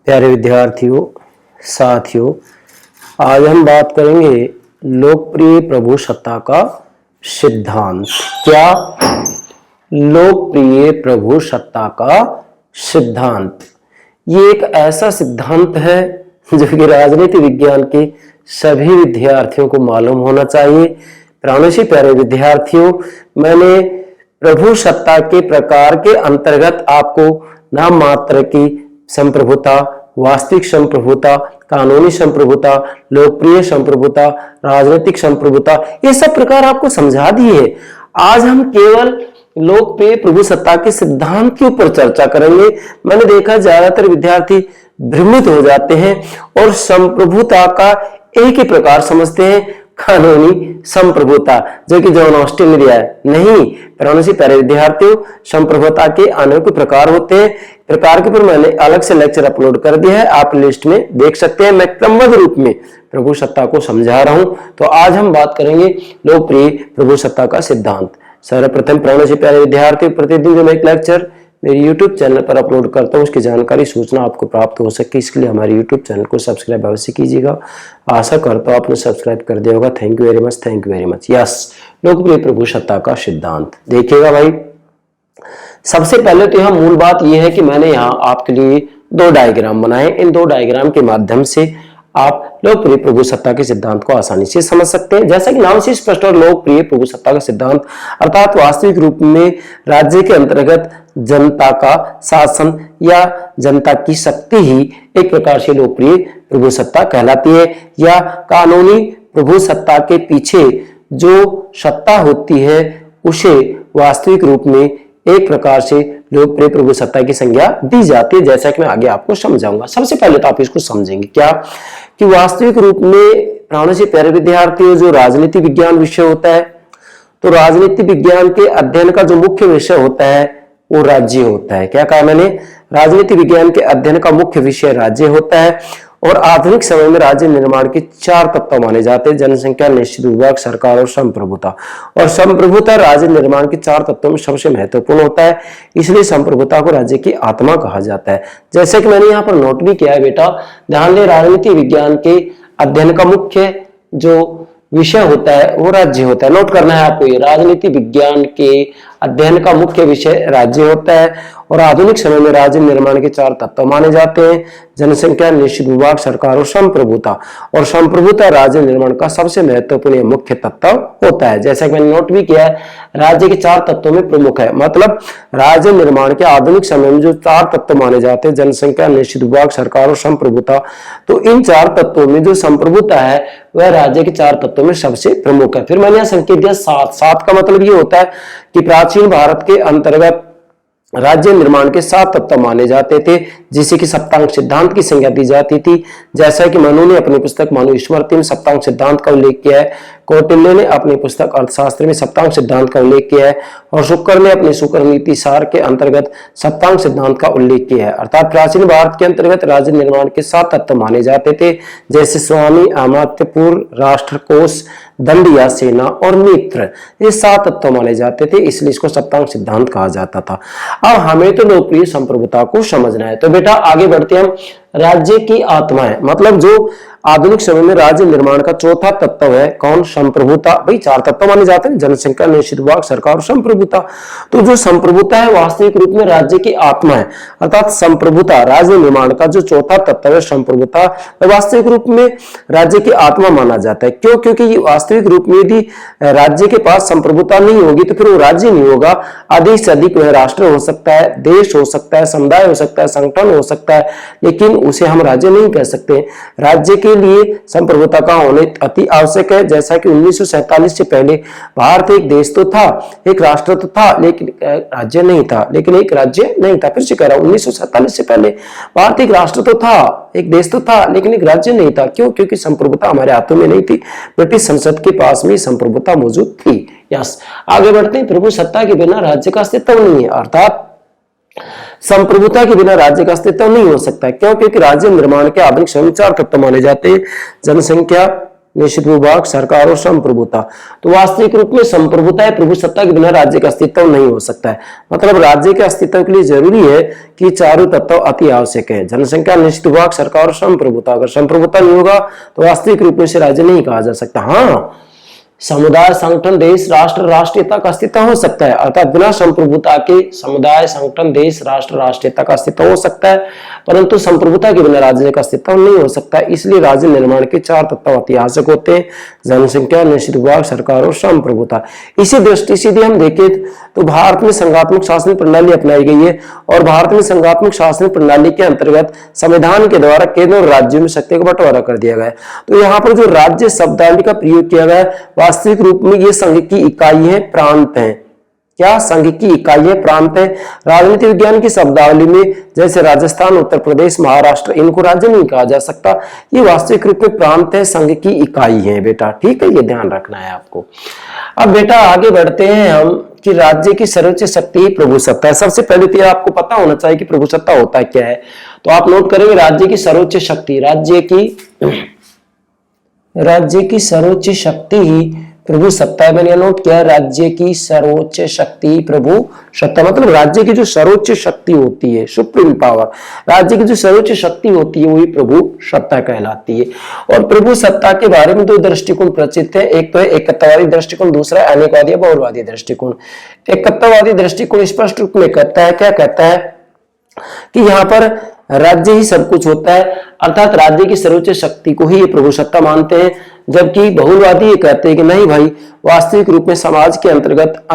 प्यारे विद्यार्थियों, साथियों, आज हम बात करेंगे लोकप्रिय प्रभुसत्ता का सिद्धांत। क्या? लोकप्रिय प्रभुसत्ता का सिद्धांत। ये एक ऐसा सिद्धांत है जो कि राजनीति विज्ञान के सभी विद्यार्थियों को मालूम होना चाहिए। प्राणों से प्यारे विद्यार्थियों, मैंने प्रभुसत्ता के प्रकार के अंतर्गत आपको नाम मात्र की संप्रभुता, वास्तविक संप्रभुता, कानूनी संप्रभुता, लोकप्रिय संप्रभुता, राजनीतिक संप्रभुता, ये सब प्रकार आपको समझा दिए। आज हम केवल लोकप्रिय प्रभुसत्ता के सिद्धांत के ऊपर चर्चा करेंगे। मैंने देखा ज्यादातर विद्यार्थी भ्रमित हो जाते हैं और संप्रभुता का एक ही प्रकार समझते हैं, कानूनी संप्रभुता, जो कि जॉन ऑस्टिन ने दिया है। नहीं, प्राणों से प्यारे विद्यार्थियों, संप्रभुता के अनेक प्रकार होते हैं। प्रकार के ऊपर मैंने अलग से लेक्चर अपलोड कर दिया है, आप लिस्ट में देख सकते हैं। मैं क्रमबद्ध रूप में प्रभुसत्ता को समझा रहा हूं। तो आज हम बात करेंगे लोकप्रिय प्रभुसत्ता का सिद्धांत। सर्वप्रथम प्राणों से प्यारे विद्यार्थी, प्रतिदिन जो मैं एक लेक्चर मेरे YouTube चैनल पर अपलोड करता हूँ, उसकी जानकारी सूचना आपको प्राप्त हो सके, इसके लिए हमारे YouTube चैनल को सब्सक्राइब अवश्य कीजिएगा। आशा करता हूँ आपने सब्सक्राइब कर दिया होगा। Thank you very much, thank you very much. Yes, लोकप्रिय प्रभुसत्ता का सिद्धांत देखिएगा भाई। सबसे पहले तो यहाँ मूल बात यह है कि मैंने यहाँ आपके लिए दो डायग्राम बनाए। इन दो डायग्राम के माध्यम से आप लोकप्रिय प्रभुसत्ता के सिद्धांत को आसानी से समझ सकते हैं। जैसा कि नाम से स्पष्ट और लोकप्रिय प्रभुसत्ता का सिद्धांत अर्थात वास्तविक रूप में राज्य के अंतर्गत जनता का शासन या जनता की शक्ति ही एक प्रकार से लोकप्रिय प्रभुसत्ता कहलाती है। या कानूनी प्रभुसत्ता के पीछे जो सत्ता होती है उसे वास्तविक रूप में एक प्रकार से लोकप्रिय प्रभुसत्ता की संज्ञा दी जाती है, जैसा कि मैं आगे आपको समझाऊंगा। सबसे पहले तो आप इसको समझेंगे क्या कि वास्तविक रूप में प्राणों से प्यारे विद्यार्थियों, जो राजनीति विज्ञान विषय होता है, तो राजनीति विज्ञान के अध्ययन का जो मुख्य विषय होता है वो राज्य होता है। क्या कहा मैंने? राजनीति विज्ञान के अध्ययन का मुख्य विषय राज्य होता है। और आधुनिक समय में राज्य निर्माण के चार तत्व माने जाते हैं: जनसंख्या, निश्चित विभाग, सरकार और संप्रभुता। और संप्रभुता राज्य निर्माण के चार तत्वों में सबसे महत्वपूर्ण होता है, इसलिए संप्रभुता को राज्य की आत्मा कहा जाता है। जैसे कि मैंने यहाँ पर नोट भी किया है बेटा, ध्यान दें, राजनीति विज्ञान के अध्ययन का मुख्य जो विषय होता है वो राज्य होता है। नोट करना है आपको, ये राजनीति विज्ञान के अध्ययन का मुख्य विषय राज्य होता है। और आधुनिक समय में राज्य निर्माण के चार तत्व माने जाते हैं: जनसंख्या, निश्चित विभाग, सरकार और संप्रभुता। और संप्रभुता राज्य निर्माण का सबसे महत्वपूर्ण मुख्य तत्व होता है। जैसा कि मैंने नोट भी किया है, राज्य के चार तत्वों में प्रमुख है। मतलब राज्य निर्माण के आधुनिक समय में जो चार तत्व माने जाते हैं: जनसंख्या, निश्चित विभाग, सरकार और संप्रभुता, तो इन चार तत्वों में जो संप्रभुता है वह राज्य के चार तत्वों में सबसे प्रमुख है। फिर मैंने यहाँ संकेत दिया सात। सात का मतलब ये होता है कि प्राचीन भारत के अंतर्गत राज्य निर्माण के सात तत्व माने जाते थे, जिसे कि सप्तांग सिद्धांत की संज्ञा दी जाती थी। जैसा कि मनु ने अपनी पुस्तक मनु स्मृति में सप्तांग सिद्धांत का उल्लेख किया है, कौटिल्य ने अपनी पुस्तक अर्थशास्त्र में सप्तांग सिद्धांत का उल्लेख किया है, और शुक्र ने अपने शुक्र नीति सार के अंतर्गत सप्तांग सिद्धांत का उल्लेख किया है। अर्थात प्राचीन भारत के अंतर्गत राज्य निर्माण के सात तत्व माने जाते थे, जैसे स्वामी, अमात्यपुर, राष्ट्रकोष, दंड या सेना और मित्र, ये सात तत्व माने जाते थे, इसलिए इसको सप्तांग सिद्धांत कहा जाता था। अब हमें तो लोकप्रिय संप्रभुता को समझना है। तो बेटा आगे बढ़ते हम। राज्य की आत्माएं, मतलब जो आधुनिक समय में राज्य निर्माण का चौथा तत्व है कौन? संप्रभुता। भाई चार तत्व माने जाते हैं: जनसंख्या, निश्चित विभाग, सरकार और संप्रभुता। तो जो संप्रभुता है वास्तविक रूप में राज्य की आत्मा है, अर्थात संप्रभुता राज्य निर्माण का जो चौथा तत्व है संप्रभुता, वास्तविक रूप में राज्य की आत्मा माना जाता है। क्यों? क्योंकि वास्तविक रूप में यदि राज्य के पास संप्रभुता नहीं होगी तो फिर वो राज्य नहीं होगा। अधिक से अधिक वह राष्ट्र हो सकता है, देश हो सकता है, समुदाय हो सकता है, संगठन हो सकता है, लेकिन उसे हम राज्य नहीं कह सकते। राज्य के लिए संप्रभुता का होने अति आवश्यक है। जैसा कि 1947 से पहले भारत एक देश तो था, एक राष्ट्र तो था, लेकिन राज्य नहीं था, लेकिन एक राज्य नहीं था। फिर से कह रहा हूं, 1947 से पहले भारत एक राष्ट्र तो था, एक देश तो था, लेकिन एक राज्य नहीं था। क्यों? क्योंकि संप्रभुता हमारे हाथों में नहीं थी, ब्रिटिश संसद के पास में संप्रभुता मौजूद थी। यस, आगे बढ़ते हैं। प्रभुसत्ता के बिना राज्य का अस्तित्व नहीं है, अर्थात संप्रभुता के बिना राज्य का अस्तित्व नहीं हो सकता। क्यों? क्योंकि राज्य निर्माण के आधुनिक समय चार तत्व माने जाते हैं: जनसंख्या, निश्चित विभाग, सरकार और संप्रभुता। तो वास्तविक रूप में संप्रभुता है, प्रभुसत्ता के बिना राज्य का अस्तित्व नहीं हो सकता है। मतलब राज्य के अस्तित्व के लिए जरूरी है कि चारों तत्व अति आवश्यक है, जनसंख्या, निश्चित विभाग, सरकार और संप्रभुता। अगर संप्रभुता नहीं होगा तो वास्तविक रूप में से राज्य नहीं कहा जा सकता। हाँ, समुदाय, संगठन, देश, राष्ट्र, राष्ट्रीयता का अस्तित्व हो सकता है, अर्थात बिना संप्रभुता के समुदाय, संगठन, देश, राष्ट्र, राष्ट्रीयता का अस्तित्व हो सकता है, परंतु संप्रभुता के बिना राज्य का अस्तित्व नहीं हो सकता। इसलिए राज्य निर्माण के चार तत्व अति आवश्यक होते हैं, जनसंख्या, निश्चित विभाग, सरकार और संप्रभुता। इसी दृष्टि से यदि हम देखें तो भारत में संघात्मक शासन प्रणाली अपनाई गई है और भारत में संघात्मक शासन प्रणाली के अंतर्गत संविधान के द्वारा केंद्र और राज्यों में शक्ति का बंटवारा कर दिया गया है। तो यहाँ पर जो राज्य शब्दावली का प्रयोग किया गया है, वास्तविक रूप में ये संघ की इकाई है, प्रांत है। क्या? संघ की इकाई है, प्रांत है। राजनीति विज्ञान की शब्दावली में जैसे राजस्थान, उत्तर प्रदेश, महाराष्ट्र, इनको राज्य नहीं कहा जा सकता, ये वास्तविक रूप में प्रांत है, संघ की इकाई है बेटा। ठीक है, ये ध्यान रखना है आपको। अब बेटा आगे बढ़ते हैं हम कि राज्य की सर्वोच्च शक्ति प्रभुसत्ता है। सबसे पहले तो आपको पता होना चाहिए कि प्रभुसत्ता होता क्या है। तो आप नोट करेंगे राज्य की सर्वोच्च शक्ति, राज्य की सर्वोच्च शक्ति ही प्रभुसत्ता है। मैंने नोट किया, राज्य की सर्वोच्च शक्ति प्रभुसत्ता, मतलब राज्य की जो सर्वोच्च शक्ति होती है, सुप्रीम पावर, राज्य की जो सर्वोच्च शक्ति होती है वही प्रभुसत्ता कहलाती है। और प्रभुसत्ता के बारे में दो दृष्टिकोण प्रचलित है, एक तो है एकत्ववादी दृष्टिकोण, दूसरा है अनेकवादी या बहुलवादी दृष्टिकोण। एकत्ववादी दृष्टिकोण स्पष्ट रूप में कहता है, क्या कहता है कि यहाँ पर राज्य ही सब कुछ होता है, अर्थात राज्य की सर्वोच्च शक्ति को ही ये प्रभुसत्ता मानते हैं। जबकि बहुलवादी ये कहते हैं कि नहीं भाई, वास्तविक रूप में समाज के अंतर्गत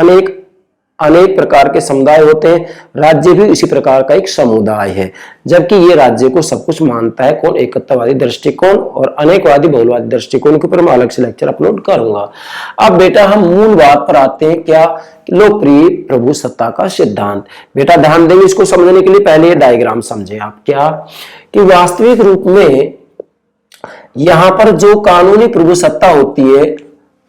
अनेक प्रकार के समुदाय होते हैं, राज्य भी इसी प्रकार का एक समुदाय है, जबकि ये राज्य को सब कुछ मानता है। कौन? एकत्ववादी दृष्टिकोण। और अनेकवादी बहुलवादी दृष्टिकोण के ऊपर मैं अलग से लेक्चर अपलोड करूंगा। अब बेटा हम मूल बात पर आते हैं, क्या? लोकप्रिय प्रभुसत्ता का सिद्धांत। बेटा ध्यान देंगे, इसको समझने के लिए पहले ये डायग्राम समझे आप। क्या? कि वास्तविक रूप में यहां पर जो कानूनी प्रभुसत्ता होती है,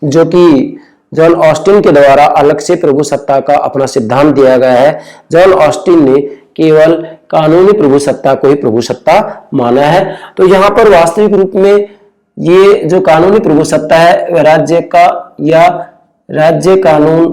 जो कि जॉन ऑस्टिन के द्वारा अलग से प्रभुसत्ता का अपना सिद्धांत दिया गया है। जॉन ऑस्टिन ने केवल कानूनी प्रभुसत्ता को ही प्रभुसत्ता माना है। तो यहाँ पर वास्तविक रूप में ये जो कानूनी प्रभुसत्ता है, राज्य का या राज्य कानून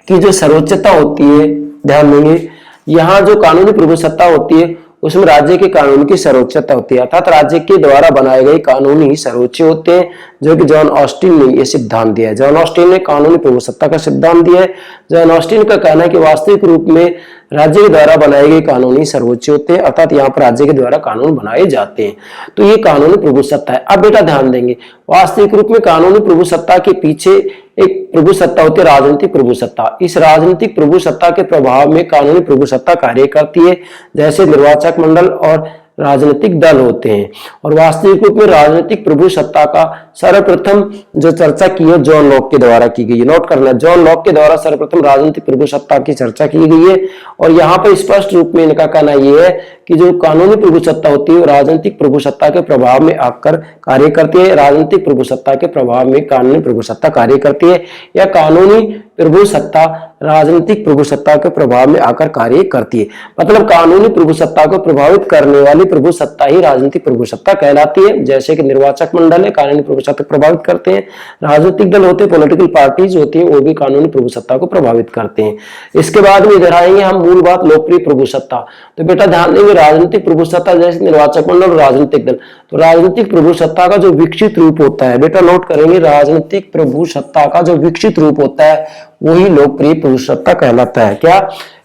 की जो सर्वोच्चता होती है, ध्यान देंगे, यहाँ जो कानूनी प्रभुसत्ता होती है उसमें राज्य के कानून की सर्वोच्चता होती है, अर्थात राज्य के द्वारा बनाए गए कानून ही सर्वोच्च होते हैं, जो कि जॉन ऑस्टिन ने यह सिद्धांत दिया है। जॉन ऑस्टिन ने कानूनी प्रभुसत्ता का सिद्धांत दिया है। जॉन ऑस्टिन का कहना है कि वास्तविक रूप में राज्य के द्वारा बनाए गए कानून ही सर्वोच्च होते हैं, अर्थात यहाँ पर राज्य के द्वारा कानून बनाए जाते हैं। तो ये कानूनी प्रभुसत्ता है। अब बेटा ध्यान देंगे, वास्तविक रूप में कानूनी प्रभुसत्ता के पीछे एक प्रभुसत्ता होती है, राजनीतिक प्रभुसत्ता। इस राजनीतिक प्रभुसत्ता के प्रभाव में कानूनी प्रभुसत्ता कार्य करती है, जैसे निर्वाचक मंडल और राजनीतिक दल होते हैं। और वास्तविक रूप में राजनीतिक प्रभुसत्ता का सर्वप्रथम जो चर्चा की है जॉन लॉक के द्वारा की गई है। नोट करना, जॉन लॉक के द्वारा सर्वप्रथम राजनीतिक प्रभुसत्ता की चर्चा की गई है। और यहाँ पर स्पष्ट रूप में इनका कहना यह है कि जो कानूनी प्रभुसत्ता होती है राजनीतिक प्रभुसत्ता के प्रभाव में आकर कार्य करती है। राजनीतिक प्रभुसत्ता के प्रभाव में कानूनी प्रभुसत्ता कार्य करती है, या कानूनी प्रभुसत्ता राजनीतिक प्रभुसत्ता के प्रभाव में आकर कार्य करती है। मतलब कानूनी प्रभुसत्ता को प्रभावित करने वाली प्रभुसत्ता ही राजनीतिक प्रभुसत्ता कहलाती है। जैसे कि निर्वाचक मंडल है, कानूनी प्रभुसत्ता प्रभावित करते हैं। राजनीतिक दल होते हैं, पॉलिटिकल पार्टीज होती है, वो भी कानूनी प्रभुसत्ता को प्रभावित करते हैं। इसके बाद में इधर आएंगे हम मूल बात, लोकप्रिय प्रभुसत्ता। तो बेटा ध्यान देंगे, राजनीतिक प्रभुसत्ता जैसे निर्वाचक मंडल और राजनीतिक दल, तो राजनीतिक प्रभुसत्ता का जो विकसित रूप होता है, बेटा नोट करेंगे, राजनीतिक प्रभुसत्ता का जो विकसित रूप होता है वही लोकप्रिय प्रभुसत्ता कहलाता है। क्या?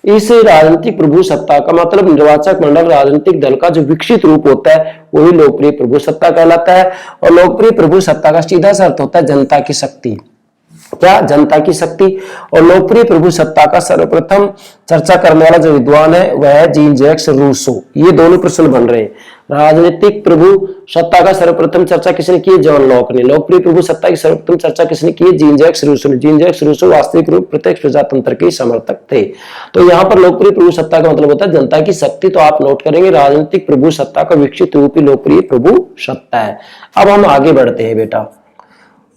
इस राजनीतिक प्रभुसत्ता का मतलब निर्वाचक मंडल राजनीतिक दल का जो विकसित रूप होता है वही लोकप्रिय प्रभुसत्ता कहलाता है। और लोकप्रिय प्रभुसत्ता का सीधा सा अर्थ होता है जनता की शक्ति। क्या? जनता की शक्ति। और लोकप्रिय प्रभुसत्ता का सर्वप्रथम चर्चा करने वाला जो विद्वान है वह है जीन जैक्स रूसो। ये दोनों प्रश्न बन रहे हैं। राजनीतिक प्रभुसत्ता का सर्वप्रथम चर्चा किसने की? जॉन लॉक ने। लोकप्रिय प्रभुसत्ता की सर्वप्रथम चर्चा किसने की? जीन जैक्स रूसो ने। जीन जैक्स रूसो वास्तविक रूप प्रत्यक्ष प्रजातंत्र के समर्थक थे। तो यहाँ पर लोकप्रिय प्रभुसत्ता का मतलब होता है जनता की शक्ति। तो आप नोट करेंगे राजनीतिक प्रभुसत्ता का विकसित रूप ही लोकप्रिय प्रभुसत्ता है। अब हम आगे बढ़ते हैं बेटा।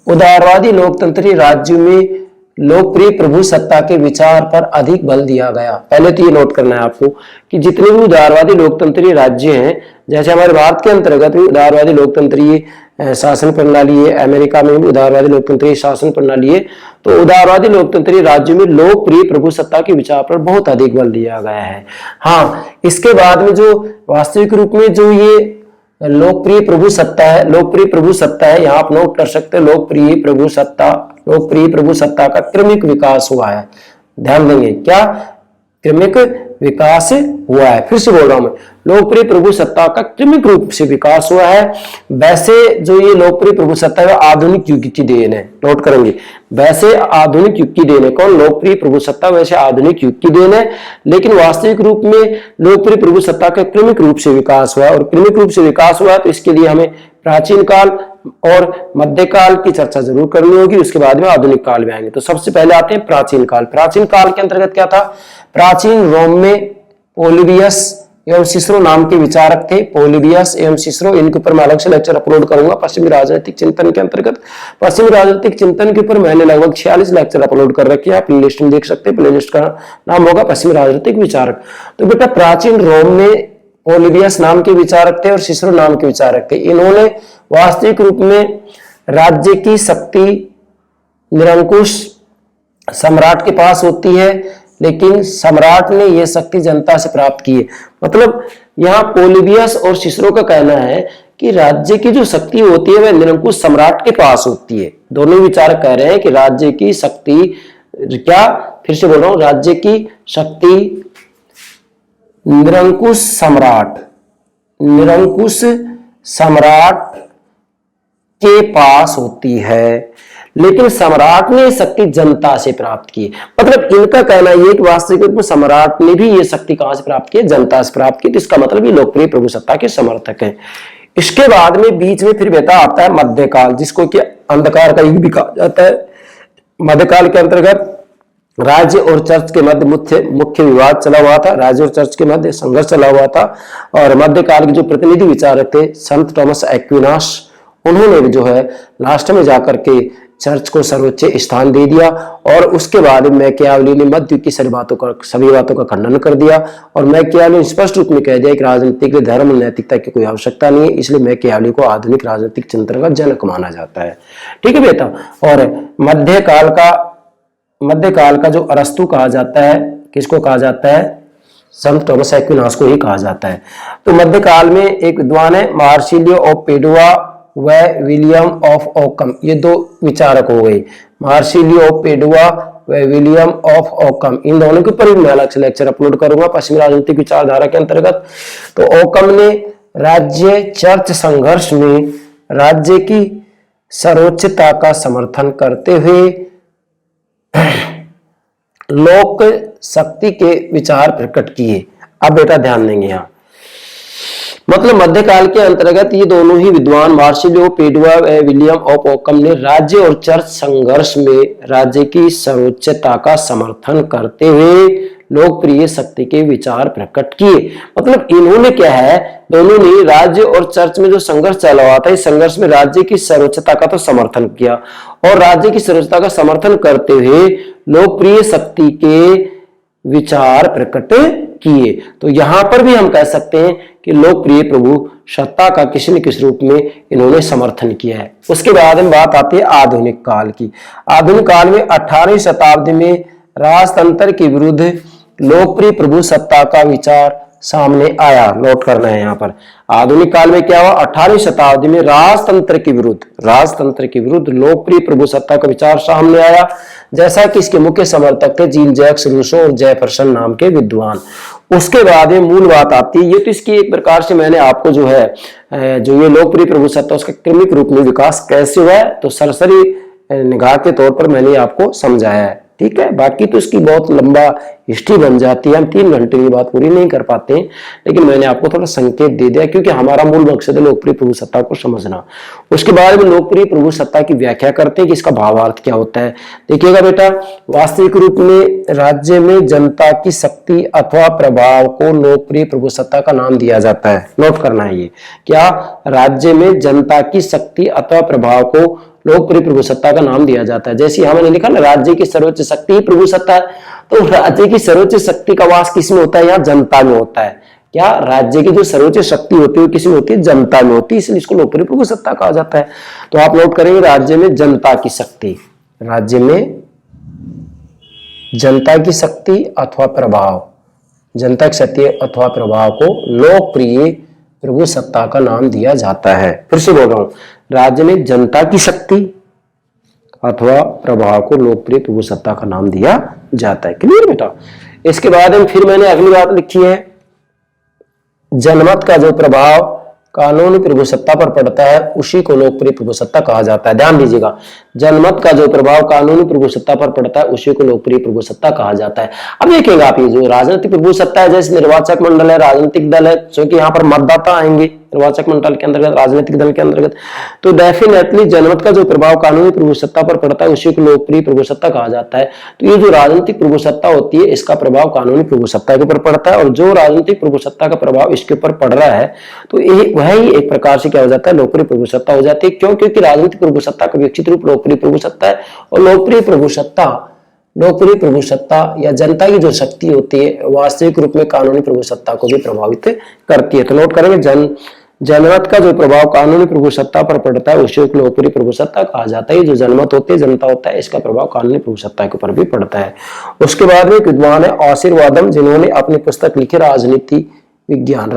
उदारवादी लोकतंत्री राज्यों में लोकप्रिय प्रभु सत्ता के विचार पर अधिक बल दिया गया। पहले तो ये नोट करना है आपको कि जितने भी उदारवादी लोकतंत्रीय राज्य हैं, जैसे हमारे भारत के अंतर्गत भी उदारवादी लोकतंत्रीय शासन प्रणाली है, अमेरिका में भी उदारवादी लोकतंत्रीय शासन प्रणाली है, तो उदारवादी लोकतंत्रीय राज्यों में लोकप्रिय प्रभु सत्ता के विचार पर बहुत अधिक बल दिया गया है। हाँ, इसके बाद में जो वास्तविक रूप में जो ये लोकप्रिय प्रभु सत्ता है, यहाँ आप नोट कर सकते हैं, लोकप्रिय प्रभु सत्ता का क्रमिक विकास हुआ है। ध्यान देंगे, क्या क्रमिक विकास हुआ है। फिर से बोल रहा हूं मैं, लोकप्रिय प्रभु सत्ता का क्रमिक रूप से विकास हुआ है। वैसे जो ये लोकप्रिय प्रभु सत्ता है आधुनिक युग की देन है, नोट करेंगे, वैसे आधुनिक युग की देन है। कौन? लोकप्रिय प्रभु सत्ता वैसे आधुनिक युग की देन है, लेकिन वास्तविक रूप में लोकप्रिय प्रभु सत्ता का क्रमिक रूप से विकास हुआ है। और क्रमिक रूप से विकास हुआ है तो इसके लिए हमें प्राचीन काल और मध्यकाल की चर्चा जरूर करनी होगी, उसके बाद में आधुनिक काल में आएंगे। तो सबसे पहले आते हैं प्राचीन काल। प्राचीन काल के अंतर्गत क्या था? प्राचीन रोम में पोलिबियस एवं सिसरो नाम के विचारक थे। पोलिबियस एवं सिसरो, इनके ऊपर मैं अलग से लेक्चर अपलोड करूंगा पश्चिमी राजनीतिक चिंतन के अंतर्गत। पश्चिमी राजनीतिक चिंतन के ऊपर मैंने लगभग 46 लेक्चर अपलोड कर रखे हैं, आप प्लेलिस्ट में देख सकते हैं। प्लेलिस्ट का नाम होगा पश्चिमी राजनीतिक विचारक। तो बेटा प्राचीन रोम में पोलिबियस नाम के विचारक थे और सिसरो नाम के विचारक थे। इन्होंने वास्तविक रूप में राज्य की शक्ति निरंकुश सम्राट के पास होती है, लेकिन सम्राट ने यह शक्ति जनता से प्राप्त की है। मतलब यहाँ पोलिबियस और सिसरो का कहना है कि राज्य की जो शक्ति होती है वह निरंकुश सम्राट के पास होती है। दोनों विचारक कह रहे हैं कि राज्य की शक्ति, क्या फिर से बोल रहा हूं, राज्य की शक्ति निरंकुश सम्राट के पास होती है, लेकिन सम्राट ने शक्ति जनता से प्राप्त की। मतलब इनका कहना यह कि वास्तविक रूप में सम्राट ने भी ये शक्ति कहां से प्राप्त की? जनता से प्राप्त की। तो इसका मतलब ये लोकप्रिय प्रभु सत्ता के समर्थक हैं। इसके बाद में बीच में फिर बेटा आता है मध्यकाल, जिसको कि अंधकार का युग भी कहा जाता है। मध्यकाल के अंतर्गत राज्य और चर्च के मध्य मुख्य विवाद चला हुआ था, राज्य और चर्च के मध्य संघर्ष चला हुआ था। और मध्यकाल के जो प्रतिनिधि विचारक थे संत थॉमस एक्विनास, उन्होंने भी जो है लास्ट में जाकर के चर्च को सर्वोच्च स्थान दे दिया। और उसके बाद मैकियावेली ने मध्य की सभी बातों का खंडन कर दिया। और मैकियावेली ने स्पष्ट रूप में कह दिया कि राजनीतिक धर्म नैतिकता की कोई आवश्यकता नहीं है, इसलिए मैकियावेली को आधुनिक राजनीतिक चिंतन का जनक माना जाता है। ठीक है बेटा। और मध्यकाल का जो अरस्तु कहा जाता है, किसको कहा जाता है? संत थॉमस एक्विनास को ही कहा जाता है। तो मध्यकाल में एक विद्वान है मार्सिलियो ऑफ पेडुआ व विलियम ऑफ ओकम, ये दो विचारक हो गए, मार्सिलियो ऑफ पेडुआ व विलियम ऑफ ओकम। इन दोनों के ऊपर भी मैं अलग से लेक्चर अपलोड करूंगा पश्चिमी राजनीतिक विचारधारा के अंतर्गत। तो ओकम ने राज्य चर्च संघर्ष में राज्य की सर्वोच्चता का समर्थन करते हुए लोक शक्ति के विचार प्रकट किए। अब बेटा ध्यान देंगे यहाँ, मतलब मध्यकाल के अंतर्गत ये दोनों ही विद्वान मार्सिलियो पेडुआ व विलियम ऑफ ओकम ने राज्य और चर्च संघर्ष में राज्य की सर्वोच्चता का समर्थन करते हुए लोकप्रिय शक्ति के विचार प्रकट किए। मतलब इन्होंने क्या है, दोनों ने राज्य और चर्च में जो संघर्ष चला हुआ था, इस संघर्ष में राज्य की सर्वोच्चता का तो समर्थन किया और राज्य की सर्वोच्चता का समर्थन करते हुए लोकप्रिय शक्ति के विचार प्रकट किए। तो यहां पर भी हम कह सकते हैं कि लोकप्रिय प्रभु सत्ता का किसी न किसी रूप में इन्होंने समर्थन किया है। उसके बाद में बात आती है आधुनिक काल की। आधुनिक काल में 18वीं शताब्दी में राजतंत्र के विरुद्ध लोकप्रिय प्रभु सत्ता का विचार सामने आया। नोट करना है यहाँ पर, आधुनिक काल में क्या हुआ? 18वीं शताब्दी में राजतंत्र के विरुद्ध लोकप्रिय प्रभु सत्ता का विचार सामने आया। जैसा कि इसके मुख्य समर्थक थे जीन जैक्स रूसो और जेफरसन नाम के विद्वान। उसके बाद में मूल बात आती है, ये तो इसकी एक प्रकार से मैंने आपको जो है जो ये लोकप्रिय प्रभु सत्ता उसका क्रमिक रूप में विकास कैसे हुआ है तो सरसरी निगाह के तौर पर मैंने आपको समझाया है। ठीक है, बाकी तो इसकी बहुत लंबा हिस्ट्री बन जाती है। हम 3 घंटे की बात पूरी नहीं कर पाते हैं, लेकिन मैंने आपको थोड़ा संकेत दे दिया क्योंकि हमारा मूल मकसद है लोकप्रिय प्रभुसत्ता को समझना। उसके बाद में लोकप्रिय प्रभुसत्ता की व्याख्या करते हैं कि इसका भावार्थ क्या होता है। देखिएगा बेटा, वास्तविक रूप में राज्य में जनता की शक्ति अथवा प्रभाव को लोकप्रिय प्रभुसत्ता का नाम दिया जाता है। नोट करना है ये, क्या राज्य में जनता की शक्ति अथवा प्रभाव को लोकप्रिय प्रभुसत्ता का नाम दिया जाता है। जैसे हमने लिखा ना, राज्य की सर्वोच्च शक्ति ही प्रभुसत्ता है, तो राज्य की सर्वोच्च शक्ति का वास किसमें होता है? यहाँ जनता में होता है। क्या राज्य की जो सर्वोच्च शक्ति होती है किसमें होती है? जनता में होती है, इसलिए इसको लोकप्रिय प्रभुसत्ता कहा जाता है। तो आप नोट करेंगे, राज्य में जनता की शक्ति, राज्य में जनता की शक्ति अथवा प्रभाव, जनता की शक्ति अथवा प्रभाव को लोकप्रिय प्रभुसत्ता का नाम दिया जाता है। फिर से बोल रहा हूं, राज्य में जनता की शक्ति अथवा प्रभाव को लोकप्रिय प्रभुसत्ता का नाम दिया जाता है। क्लियर बेटा? इसके बाद में फिर मैंने अगली बात लिखी है, जनमत का जो प्रभाव कानूनी प्रभुसत्ता पर पड़ता है उसी को लोकप्रिय प्रभुसत्ता कहा जाता है। ध्यान दीजिएगा, जनमत का जो प्रभाव कानूनी प्रभुसत्ता पर पड़ता है उसी को लोकप्रिय प्रभुसत्ता कहा जाता है। अब देखिएगा आप, ये जो राजनीतिक प्रभुसत्ता है, जैसे निर्वाचक मंडल है, राजनीतिक दल है, क्योंकि यहाँ पर मतदाता आएंगे निर्वाचक मंडल के अंतर्गत, राजनीतिक दल के अंतर्गत, तो डेफिनेटली जनमत का जो प्रभाव कानूनी प्रभुसत्ता पर पड़ता है उसी को लोकप्रिय प्रभुसत्ता कहा जाता है। तो ये जो राजनीतिक प्रभुसत्ता होती है इसका प्रभाव कानूनी प्रभुसत्ता के ऊपर पड़ता है, और जो राजनीतिक प्रभुसत्ता का प्रभाव इसके ऊपर पड़ रहा है तो वह ही एक प्रकार से क्या हो जाता है? लोकप्रिय प्रभुसत्ता हो जाती है। क्यों? क्योंकि राजनीतिक प्रभुसत्ता का विकसित रूप लोकप्रिय प्रभुसत्ता है, और लोकप्रिय प्रभुसत्ता या जनता की जो शक्ति होती है वास्तविक रूप में कानूनी प्रभुसत्ता को भी प्रभावित करती है। तो नोट करेंगे, जनमत का जो प्रभाव कानूनी प्रभुसत्ता पर पड़ता है उसी को लोकप्रिय प्रभुसत्ता कहा जाता है। जो जनमत होती है, जनता होता है, इसका प्रभाव कानूनी प्रभुसत्ता के ऊपर भी पड़ता है। उसके बाद में एक विद्वान है आशीर्वादम, जिन्होंने अपनी पुस्तक लिखी राजनीति विज्ञान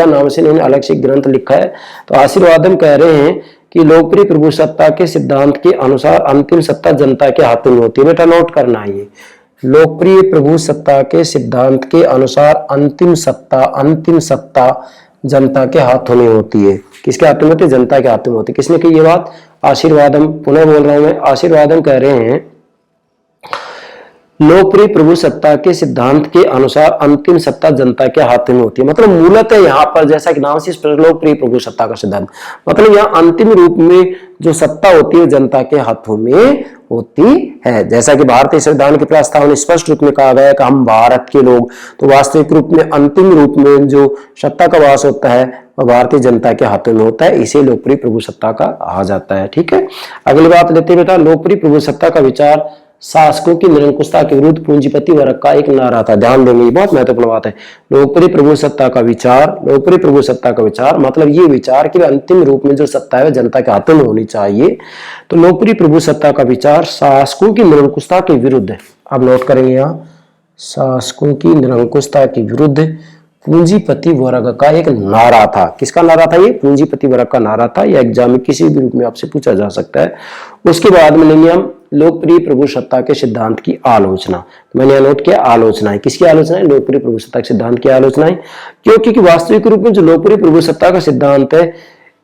नाम से इन्होंने अलग से ग्रंथ लिखा है। तो आशीर्वादम कह रहे हैं कि लोकप्रिय प्रभुसत्ता के सिद्धांत के अनुसार अंतिम सत्ता जनता के हाथों में होती है। बेटा नोट करना है ये, लोकप्रिय प्रभुसत्ता के सिद्धांत के अनुसार अंतिम सत्ता जनता के हाथों में होती है। किसके हाथों में होती है? जनता के हाथों में होती है। किसने कही ये बात? आशीर्वादम। पुनः बोल रहा हूं मैं, आशीर्वादम कह रहे हैं लोकप्रिय प्रभुसत्ता के सिद्धांत के अनुसार अंतिम सत्ता जनता के हाथ में होती है। मतलब मूलतः यहाँ पर, जैसा कि नाम से लोकप्रिय प्रभुसत्ता का सिद्धांत, मतलब यहाँ अंतिम रूप में जो सत्ता होती है जनता के हाथों में होती है। जैसा कि भारतीय संविधान के प्रस्तावना स्पष्ट रूप में कहा गया है कि हम भारत के लोग, तो वास्तविक रूप में अंतिम रूप में जो सत्ता का वास होता है वह भारतीय जनता के हाथों में होता है, इसे लोकप्रिय प्रभुसत्ता का कहा जाता है। ठीक है, अगली बात लेते हैं बेटा, लोकप्रिय प्रभुसत्ता का विचार शासकों की निरंकुशता के विरुद्ध पूंजीपति वर्ग का एक नारा था। ध्यान देंगे, ये बहुत महत्वपूर्ण बात है। लोकप्रिय प्रभुसत्ता का विचार मतलब ये विचार कि अंतिम रूप में जो सत्ता है जनता के हाथों में होनी चाहिए। तो लोकप्रिय प्रभुसत्ता का विचार शासकों की निरंकुशता के विरुद्ध है। अब नोट करेंगे यहाँ, शासकों की निरंकुशता के विरुद्ध पूंजीपति वर्ग का एक नारा था। किसका नारा था? ये पूंजीपति वर्ग का नारा था। यह एग्जाम में किसी भी रूप में आपसे पूछा जा सकता है। उसके बाद में लेंगे हम लोकप्रिय प्रभुसत्ता के सिद्धांत की आलोचना। मैंने नोट किया, आलोचना है। किसकी आलोचना है? लोकप्रिय प्रभुसत्ता के सिद्धांत की आलोचना है। क्योंकि वास्तविक रूप में जो लोकप्रिय प्रभुसत्ता का सिद्धांत है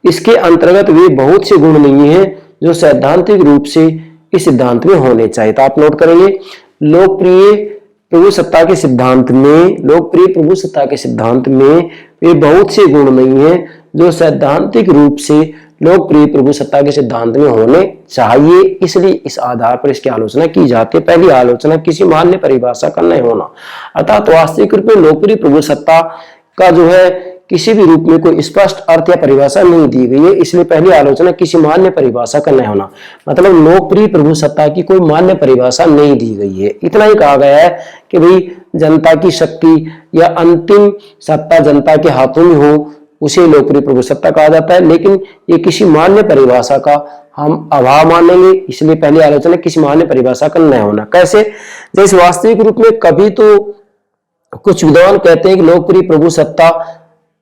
इसके अंतर्गत वे बहुत से गुण नहीं है जो सैद्धांतिक रूप से इस सिद्धांत में होने चाहिए। तो आप नोट करेंगे, लोकप्रिय प्रभुसत्ता के सिद्धांत में वे बहुत से गुण नहीं है जो सैद्धांतिक रूप से लोकप्रिय प्रभुसत्ता के सिद्धांत में होने चाहिए, इसलिए इस आधार पर इसकी आलोचना की जाती है। पहली आलोचना, किसी मान्य परिभाषा का नहीं होना, अर्थात वास्तविक रूप में लोकप्रिय प्रभुसत्ता का जो है किसी भी रूप में कोई स्पष्ट अर्थ या परिभाषा नहीं दी गई है, इसलिए पहली आलोचना किसी मान्य परिभाषा का नहीं होना। मतलब लोकप्रिय प्रभुसत्ता की कोई मान्य परिभाषा नहीं दी गई है। इतना ही कहा गया है कि भाई जनता की शक्ति या अंतिम सत्ता जनता के हाथों में हो, उसे लोकप्रिय प्रभुसत्ता कहा जाता है। लेकिन ये किसी मान्य परिभाषा का हम अभाव मानेंगे, इसलिए पहली आलोचना किसी मान्य परिभाषा का नहीं होना। कैसे? जैसे वास्तविक रूप में कभी तो कुछ विद्वान कहते हैं कि लोकप्रिय प्रभुसत्ता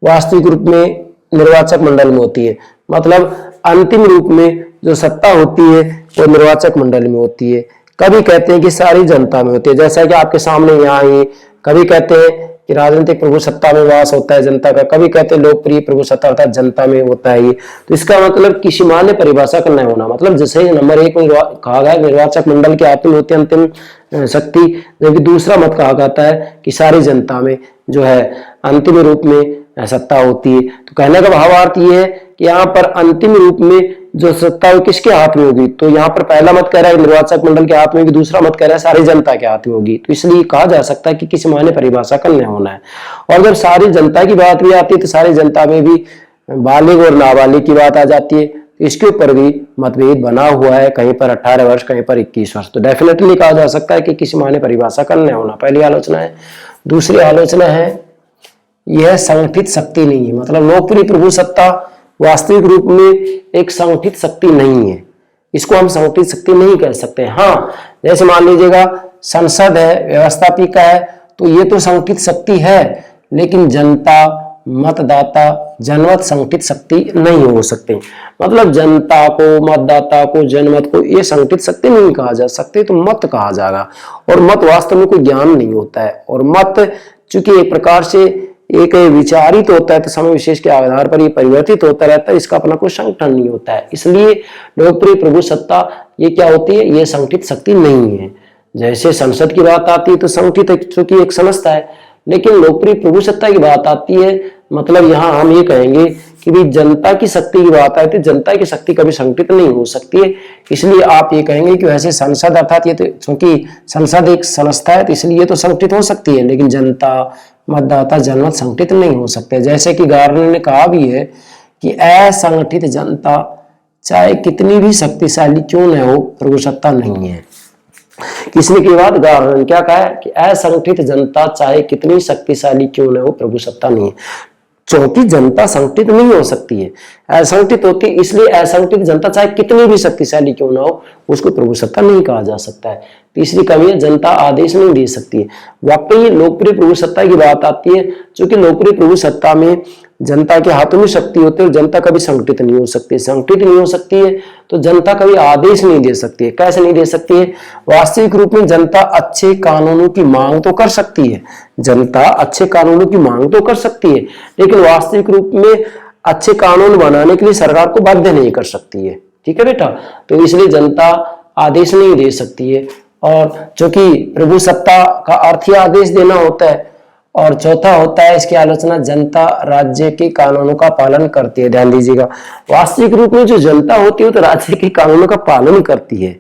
वास्तविक रूप में निर्वाचक मंडल में होती है, मतलब अंतिम रूप में जो सत्ता होती है वो निर्वाचक मंडल में होती है। कभी कहते हैं कि सारी जनता में होती है, जैसा कि आपके सामने यहाँ ही। कभी कहते हैं कि राजनीतिक प्रभुसत्ता में वास होता है जनता का, कभी कहते हैं लोकप्रिय प्रभुसत्ता अर्थात जनता में होता है ये। तो इसका मतलब किसी मान्य परिभाषा का नहीं होना, मतलब जैसे नंबर 1 में कहा गया निर्वाचक मंडल के आत्म होती है अंतिम शक्ति, जबकि दूसरा मत कहा जाता है कि सारी जनता में जो है अंतिम रूप में सत्ता होती है। तो कहने का भावार्थ ये है कि यहाँ पर अंतिम रूप में जो सत्ता है किसके हाथ में होगी, तो यहाँ पर पहला मत कह रहा है निर्वाचक मंडल के हाथ में होगी, दूसरा मत कह रहा है सारी जनता के हाथ में होगी। तो इसलिए कहा जा सकता है कि किसी मान्य परिभाषा का नहीं होना है। और जब सारी जनता की बात भी आती है तो सारी जनता में भी बालिग और नाबालिग की बात आ जाती है, इसके ऊपर भी मतभेद बना हुआ है, कहीं पर 18 वर्ष कहीं पर 21 वर्ष। तो डेफिनेटली कहा जा सकता है कि किसी मान्य परिभाषा का नहीं होना, पहली आलोचना है। दूसरी आलोचना है यह संगठित शक्ति नहीं है, मतलब लोकप्रिय प्रभुसत्ता वास्तविक रूप में एक संगठित शक्ति नहीं है, इसको हम संगठित शक्ति नहीं कह सकते। हाँ, जैसे मान लीजिएगा संसद है, व्यवस्थापिका है, तो ये तो संगठित शक्ति है, लेकिन जनता, मतदाता, जनमत संगठित शक्ति नहीं हो सकते। मतलब जनता को, मतदाता को, जनमत को ये संगठित शक्ति नहीं कहा जा सकते, तो मत कहा जाएगा। और मत वास्तव में कोई ज्ञान नहीं होता है, और मत चूंकि एक प्रकार से एक विचारित होता है तो समय विशेष के आधार पर ये परिवर्तित होता रहता है, इसका अपना कोई संगठन नहीं होता है। इसलिए लोकप्रिय प्रभुसत्ता ये क्या होती है, ये संगठित शक्ति नहीं है। जैसे संसद की बात आती है तो संगठित चूंकि एक संस्था है, लेकिन लोकप्रिय प्रभुसत्ता की बात आती है, मतलब यहाँ हम ये कहेंगे कि भी जनता की शक्ति की बात आती है, जनता की शक्ति कभी संगठित नहीं हो सकती है। इसलिए आप ये कहेंगे कि वैसे संसद अर्थात ये तो चूंकि संसद एक संस्था है तो इसलिए ये तो संगठित हो सकती है, लेकिन जनता, मतदाता, जनमत संगठित नहीं हो सकते। जैसे कि गार्डनर ने कहा भी है कि असंगठित जनता चाहे कितनी भी शक्तिशाली क्यों न हो प्रभुसत्ता नहीं है। किसने की बात, गार्डनर ने क्या कहा है कि असंगठित जनता चाहे कितनी शक्तिशाली क्यों न हो प्रभुसत्ता नहीं है, क्योंकि जनता संगठित नहीं हो सकती है, असंगठित होती है। इसलिए असंगठित जनता चाहे कितनी भी शक्तिशाली क्यों ना हो उसको प्रभुसत्ता नहीं कहा जा सकता है। तीसरी कमी है जनता आदेश नहीं दे सकती है। वाकई लोकप्रिय प्रभुसत्ता की बात आती है, क्योंकि लोकप्रिय प्रभुसत्ता में जनता के हाथों में शक्ति होती है और जनता कभी संगठित नहीं हो सकती। संगठित नहीं हो सकती है तो जनता कभी आदेश नहीं दे सकती है। कैसे नहीं दे सकती है, वास्तविक रूप में जनता अच्छे कानूनों की मांग तो कर सकती है, जनता अच्छे कानूनों की मांग तो कर सकती है, लेकिन वास्तविक रूप में अच्छे कानून बनाने के लिए सरकार को बाध्य नहीं कर सकती है। ठीक है बेटा, तो इसलिए जनता आदेश नहीं दे सकती है। और चूंकि प्रभुसत्ता का अर्थ ही आदेश देना होता है। और चौथा होता है इसकी आलोचना, जनता राज्य के कानूनों का पालन करती है। ध्यान दीजिएगा, वास्तविक रूप में जो जनता होती है तो राज्य के कानूनों का पालन करती है,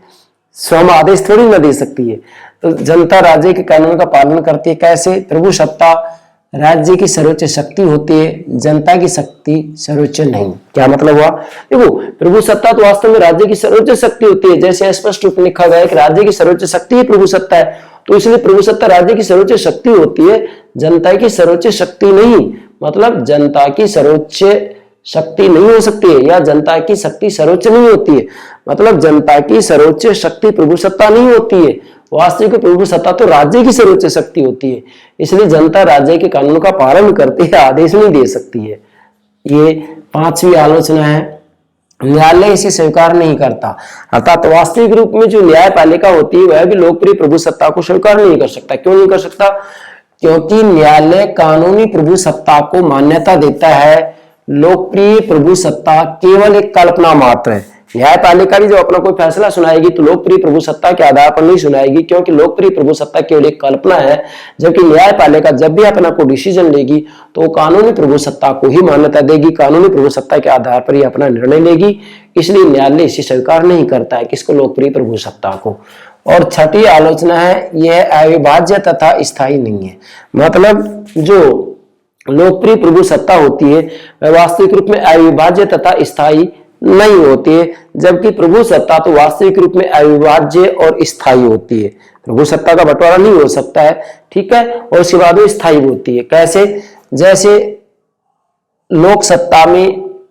स्वयं आदेश थोड़ी ना दे सकती है। तो जनता राज्य के कानूनों का पालन करती है। कैसे, प्रभुसत्ता राज्य की सर्वोच्च शक्ति होती है, जनता की शक्ति सर्वोच्च नहीं। क्या मतलब हुआ, देखो प्रभुसत्ता तो वास्तव में राज्य की सर्वोच्च शक्ति होती है, जैसे स्पष्ट रूप में लिखा गया है कि राज्य की सर्वोच्च शक्ति ही प्रभुसत्ता है। तो इसलिए प्रभुसत्ता राज्य की सर्वोच्च शक्ति होती है, जनता की सर्वोच्च शक्ति नहीं। मतलब जनता की सर्वोच्च शक्ति नहीं हो सकती है, या जनता की शक्ति सर्वोच्च नहीं होती है। मतलब जनता की सर्वोच्च शक्ति प्रभुसत्ता नहीं होती है, वास्तविक प्रभुसत्ता तो राज्य की सर्वोच्च शक्ति होती है। इसलिए जनता राज्य के कानून का पालन करती है, आदेश नहीं दे सकती है। ये पांचवी आलोचना है, न्यायालय इसे स्वीकार नहीं करता। अर्थात वास्तविक रूप में जो न्यायपालिका होती है वह भी लोकप्रिय प्रभुसत्ता को स्वीकार नहीं कर सकता। क्यों नहीं कर सकता, क्योंकि न्यायालय कानूनी प्रभुसत्ता को मान्यता देता है, लोकप्रिय प्रभुसत्ता केवल एक कल्पना मात्र है। न्यायपालिका भी जो अपना कोई फैसला सुनाएगी तो लोकप्रिय प्रभुसत्ता के आधार पर नहीं सुनाएगी, क्योंकि लोकप्रिय प्रभुसत्ता केवल एक कल्पना है। जबकि न्यायपालिका जब भी अपना कोई डिसीजन लेगी तो कानूनी प्रभुसत्ता को ही मान्यता देगी, कानूनी प्रभुसत्ता के आधार पर ही अपना निर्णय लेगी। इसलिए न्यायालय इसे स्वीकार नहीं करता है, किसको, लोकप्रिय प्रभुसत्ता को। और छठी आलोचना है, यह अविभाज्य तथा स्थायी नहीं है। मतलब जो लोकप्रिय प्रभुसत्ता होती है वह वास्तविक रूप में अविभाज्य तथा स्थायी नहीं होती है, जबकि प्रभुसत्ता तो वास्तविक रूप में अविभाज्य और स्थायी होती है। प्रभुसत्ता का बंटवारा नहीं हो सकता है, ठीक है, और उसके बाद वो स्थायी होती है। कैसे, जैसे लोक सत्ता में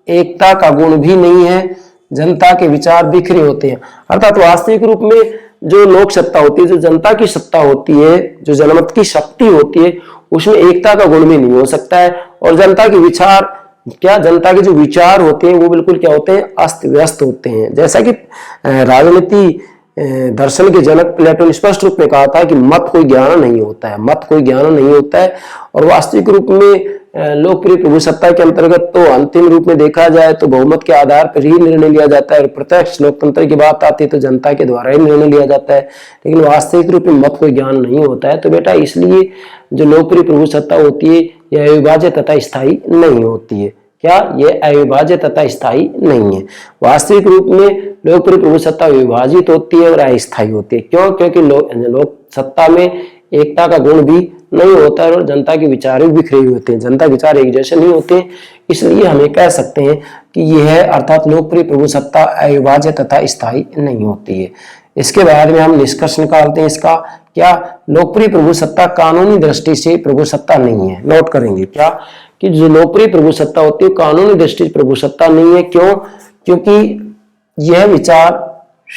एकता का गुण भी नहीं है, जनता के विचार बिखरे होते हैं। अर्थात वास्तविक रूप में जो लोक सत्ता होती है, जो जनता की सत्ता होती है, जो जनमत की शक्ति होती है, उसमें एकता का गुण भी नहीं हो सकता है। और जनता के विचार क्या, जनता के जो विचार होते हैं वो बिल्कुल क्या होते हैं, अस्त व्यस्त होते हैं। जैसा कि राजनीति दर्शन के जनक प्लेटो ने स्पष्ट रूप में कहा था कि मत कोई ज्ञान नहीं होता है, मत कोई ज्ञान नहीं होता है। और वास्तविक रूप में लोकप्रिय प्रभु सत्ता के अंतर्गत तो अंतिम रूप में देखा जाए तो बहुमत के आधार पर ही निर्णय लिया जाता है, और प्रत्यक्ष लोकतंत्र की बात आती है तो जनता के द्वारा ही निर्णय लिया जाता है। लेकिन वास्तविक रूप में मत कोई ज्ञान नहीं होता है। तो बेटा इसलिए जो लोकप्रिय प्रभु सत्ता होती है यह अविभाज्य तथा स्थायी नहीं होती है। क्या ये अविभाज्य तथा स्थायी नहीं है। वास्तविक रूप में लोकप्रिय प्रभु सत्ता विभाजित होती है और अस्थायी होती है। क्यों? क्योंकि लोक सत्ता में एकता का गुण भी नहीं होता है और जनता के विचार भी बिखरे हुए होते हैं, जनता के विचार एक जैसे नहीं होते। इसलिए हमें कह सकते हैं कि यह अर्थात लोकप्रिय प्रभु सत्ता अविभाज्य तथा स्थायी नहीं होती है। इसके बाद में हम निष्कर्ष निकालते हैं इसका। क्या? लोकप्रिय प्रभु सत्ता कानूनी दृष्टि से प्रभु सत्ता नहीं है। नोट करेंगे क्या कि जो लोकप्रिय प्रभु सत्ता होती है कानूनी दृष्टि से प्रभु सत्ता नहीं है। क्यों? क्योंकि यह विचार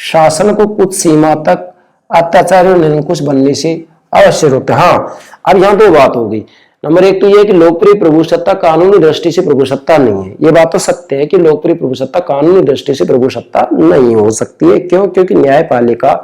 शासन को कुछ सीमा तक अत्याचारी और निरंकुश बनने से अवश्य रोकते हैं। हाँ, अब यहाँ दो बात होगी। नंबर एक तो यह कि लोकप्रिय प्रभु सत्ता कानूनी दृष्टि से प्रभु सत्ता नहीं है। ये बात तो सत्य है कि लोकप्रिय प्रभु सत्ता कानूनी दृष्टि से प्रभु सत्ता नहीं हो सकती है। क्यों? क्योंकि न्यायपालिका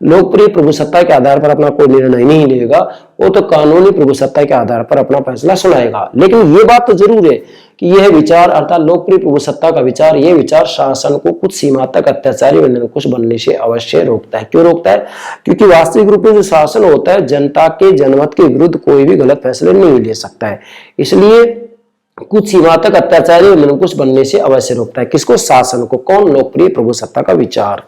लोकप्रिय प्रभु सत्ता के आधार पर अपना कोई निर्णय नहीं लेगा, वो तो कानूनी प्रभु सत्ता के आधार पर अपना फैसला सुनाएगा। लेकिन ये बात तो जरूर है कि यह विचार अर्थात लोकप्रिय प्रभु सत्ता का विचार, यह विचार शासन को कुछ सीमा तक अत्याचारी व निरंकुश बनने से अवश्य रोकता है। क्यों रोकता है? क्योंकि वास्तविक रूप में जो शासन होता है जनता के जनमत के विरुद्ध कोई भी गलत फैसले नहीं ले सकता है। इसलिए कुछ सीमा तक अत्याचारी और निरंकुश बनने से अवश्य रोकता है। किसको? शासन को। कौन? लोकप्रिय प्रभु सत्ता का विचार।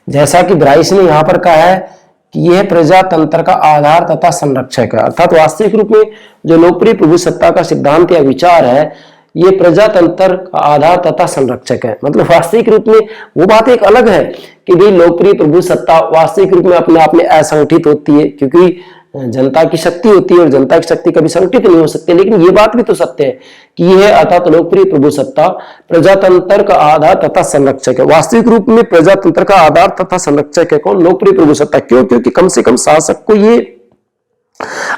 जैसा कि ब्राइस ने यहाँ पर कहा है कि यह प्रजातंत्र का आधार तथा संरक्षक है। अर्थात वास्तविक रूप में जो लोकप्रिय प्रभु सत्ता का सिद्धांत या विचार है ये प्रजातंत्र का आधार तथा संरक्षक है। मतलब वास्तविक रूप में वो बात एक अलग है कि भाई लोकप्रिय प्रभु सत्ता वास्तविक रूप में अपने आप में असंगठित होती है, क्योंकि जनता की शक्ति होती है और जनता की शक्ति कभी संगठित नहीं हो सकती। लेकिन ये बात भी तो सत्य है कि यह अर्थात लोकप्रिय प्रभु सत्ता प्रजातंत्र का आधार तथा संरक्षक है। वास्तविक रूप में प्रजातंत्र का आधार तथा संरक्षक है कौन? लोकप्रिय प्रभु सत्ता। क्यों? क्योंकि कम से कम शासक को ये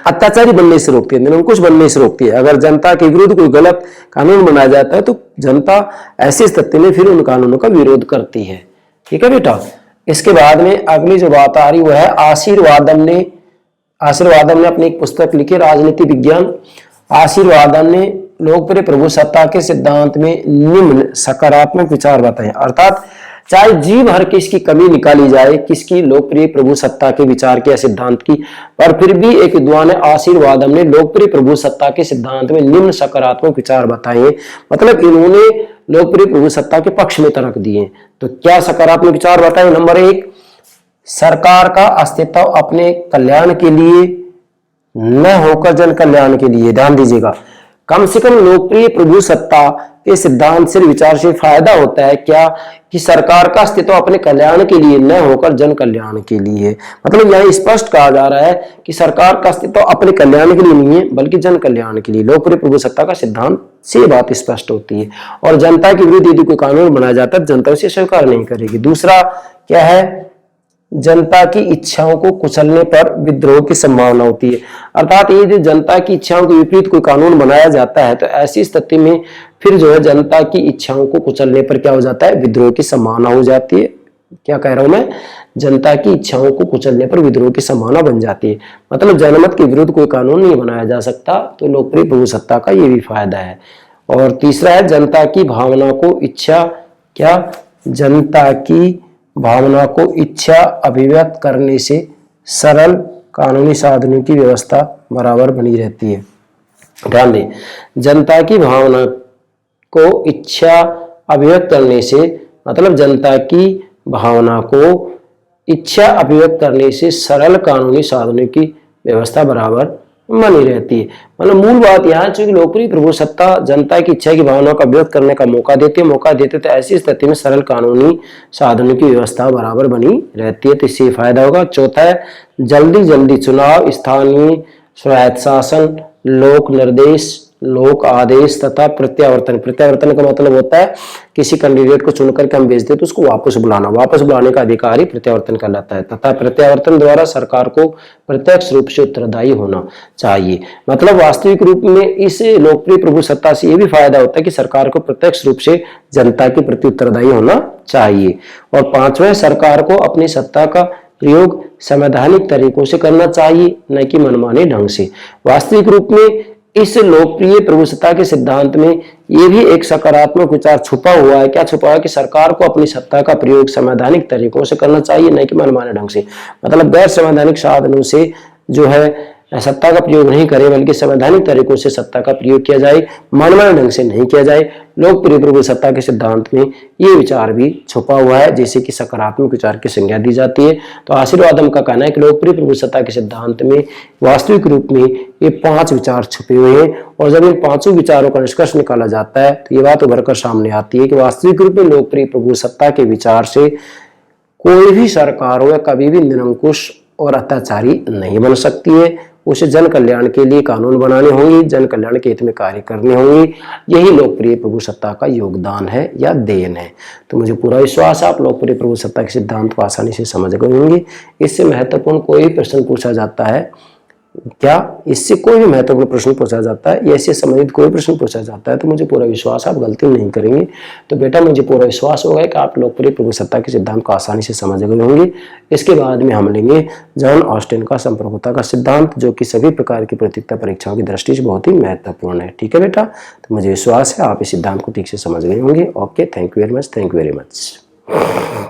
अत्याचारी बनने से रोकती है, निरंकुश बनने से रोकती है। अगर जनता के विरुद्ध कोई गलत कानून बनाया जाता है तो जनता ऐसी स्थिति में फिर उन कानूनों का विरोध करती है। ठीक है बेटा। इसके बाद में अगली जो बात आ रही वो है आशीर्वादम ने अपनी एक पुस्तक लिखी राजनीति विज्ञान। आशीर्वादम ने लोकप्रिय प्रभु सत्ता के सिद्धांत में निम्न सकारात्मक विचार बताए। अर्थात चाहे जी भर की इसकी कमी निकाली जाए किसकी? लोकप्रिय प्रभु सत्ता के विचार के सिद्धांत की, पर फिर भी एक विद्वान आशीर्वादम ने लोकप्रिय प्रभु सत्ता के सिद्धांत में निम्न सकारात्मक विचार बताए। मतलब इन्होंने लोकप्रिय प्रभु सत्ता के पक्ष में तर्क दिए। तो क्या सकारात्मक विचार बताए? नंबर एक, सरकार का अस्तित्व अपने कल्याण के लिए न होकर जन कल्याण के लिए। ध्यान दीजिएगा, कम से कम लोकप्रिय प्रभु सत्ता के सिद्धांत से विचार से फायदा होता है क्या? कि सरकार का अस्तित्व अपने कल्याण के लिए न होकर जन कल्याण के लिए। मतलब यह स्पष्ट कहा जा रहा है कि सरकार का अस्तित्व अपने कल्याण के लिए नहीं है बल्कि जन कल्याण के लिए। लोकप्रिय प्रभु सत्ता का सिद्धांत से बात स्पष्ट होती है। और जनता के विरुद्ध यदि कोई कानून बनाया जाता है जनता उसे स्वीकार नहीं करेगी। दूसरा क्या है? जनता की इच्छाओं को कुचलने पर विद्रोह की संभावना होती है। अर्थात ये जो जनता की इच्छाओं के विपरीत कोई कानून बनाया जाता है तो ऐसी स्थिति में फिर जो है जनता की इच्छाओं को कुचलने पर क्या हो जाता है? विद्रोह की संभावना हो जाती है। क्या कह रहा हूं मैं? जनता की इच्छाओं को कुचलने पर विद्रोह की संभावना बन जाती है। मतलब जनमत के विरुद्ध कोई कानून नहीं बनाया जा सकता। तो लोकप्रिय प्रभु सत्ता का ये भी फायदा है। और तीसरा है जनता की भावना को इच्छा, क्या? जनता की भावना को इच्छा अभिव्यक्त करने से सरल कानूनी साधनों की व्यवस्था बराबर बनी रहती है। ध्यान दें, जनता की भावना को इच्छा अभिव्यक्त करने से मतलब जनता की भावना को इच्छा अभिव्यक्त करने से सरल कानूनी साधनों की व्यवस्था बराबर बनी रहती है। मतलब मूल बात यहाँ चूंकि लोकप्रिय प्रभु सत्ता जनता की इच्छा की भावना का अभिव्यक्त करने का मौका देते तो ऐसी स्थिति में सरल कानूनी साधनों की व्यवस्था बराबर बनी रहती है। तो इससे फायदा होगा। चौथा है जल्दी चुनाव, स्थानीय स्वायत्त शासन, लोक निर्देश लोक आदेश तथा प्रत्यावर्तन। प्रत्यावर्तन का मतलब होता है किसी कैंडिडेट को चुन करके हम भेजते तो उसको वापस बुलाना, वापस बुलाने का अधिकार ही प्रत्यावर्तन कहलाता है। तथा प्रत्यावर्तन द्वारा सरकार को प्रत्यक्ष रूप से उत्तरदायी होना चाहिए। मतलब वास्तविक रूप में इस लोकप्रिय प्रभुसत्ता से ये भी फायदा होता है कि सरकार को प्रत्यक्ष रूप से जनता के प्रति उत्तरदायी होना चाहिए। और पांचवें, सरकार को अपनी सत्ता का प्रयोग संवैधानिक तरीकों से करना चाहिए, न कि मनमाने ढंग से। वास्तविक रूप में इस लोकप्रिय प्रभुसत्ता के सिद्धांत में ये भी एक सकारात्मक विचार छुपा हुआ है। क्या छुपा है? कि सरकार को अपनी सत्ता का प्रयोग संवैधानिक तरीकों से करना चाहिए, न कि मनमाने ढंग से। मतलब गैर संवैधानिक साधनों से जो है सत्ता का प्रयोग नहीं करे, बल्कि संवैधानिक तरीकों से सत्ता का प्रयोग किया जाए, मनमाने ढंग से नहीं किया जाए। लोकप्रिय प्रभुसत्ता के सिद्धांत में ये विचार भी छुपा हुआ है, जैसे कि सकारात्मक विचार की संज्ञा दी जाती है। तो आशीर्वादम का कहना है कि लोकप्रिय प्रभुसत्ता के सिद्धांत में वास्तविक रूप में ये 5 विचार छुपे हुए हैं। और जब इन 5 विचारों का निष्कर्ष निकाला जाता है तो ये बात उभर कर सामने आती है कि वास्तविक रूप में लोकप्रिय प्रभुसत्ता के विचार से कोई भी सरकार हो या कभी भी निरंकुश और अत्याचारी नहीं बन सकती है। उसे जन कल्याण के लिए कानून बनाने होंगे, जन कल्याण के हित में कार्य करने होंगे। यही लोकप्रिय प्रभुसत्ता का योगदान है या देन है। तो मुझे पूरा विश्वास है आप लोकप्रिय प्रभुसत्ता के सिद्धांत को आसानी से समझ गए होंगे। इससे महत्वपूर्ण कोई प्रश्न पूछा जाता है क्या, इससे कोई भी महत्वपूर्ण प्रश्न पूछा जाता है या इससे संबंधित कोई प्रश्न पूछा जाता है तो मुझे पूरा विश्वास है आप गलती नहीं करेंगे। तो बेटा मुझे पूरा विश्वास होगा कि आप लोकप्रिय प्रभुसत्ता के सिद्धांत को आसानी से समझ गए होंगे। इसके बाद में हम लेंगे जॉन ऑस्टिन का संप्रभुता का सिद्धांत, जो कि सभी प्रकार की प्रतियोगिता परीक्षाओं की दृष्टि से बहुत ही महत्वपूर्ण है। ठीक है बेटा, तो मुझे विश्वास है आप इस सिद्धांत को ठीक से समझ गए होंगे। Okay, thank you very much, thank you very much.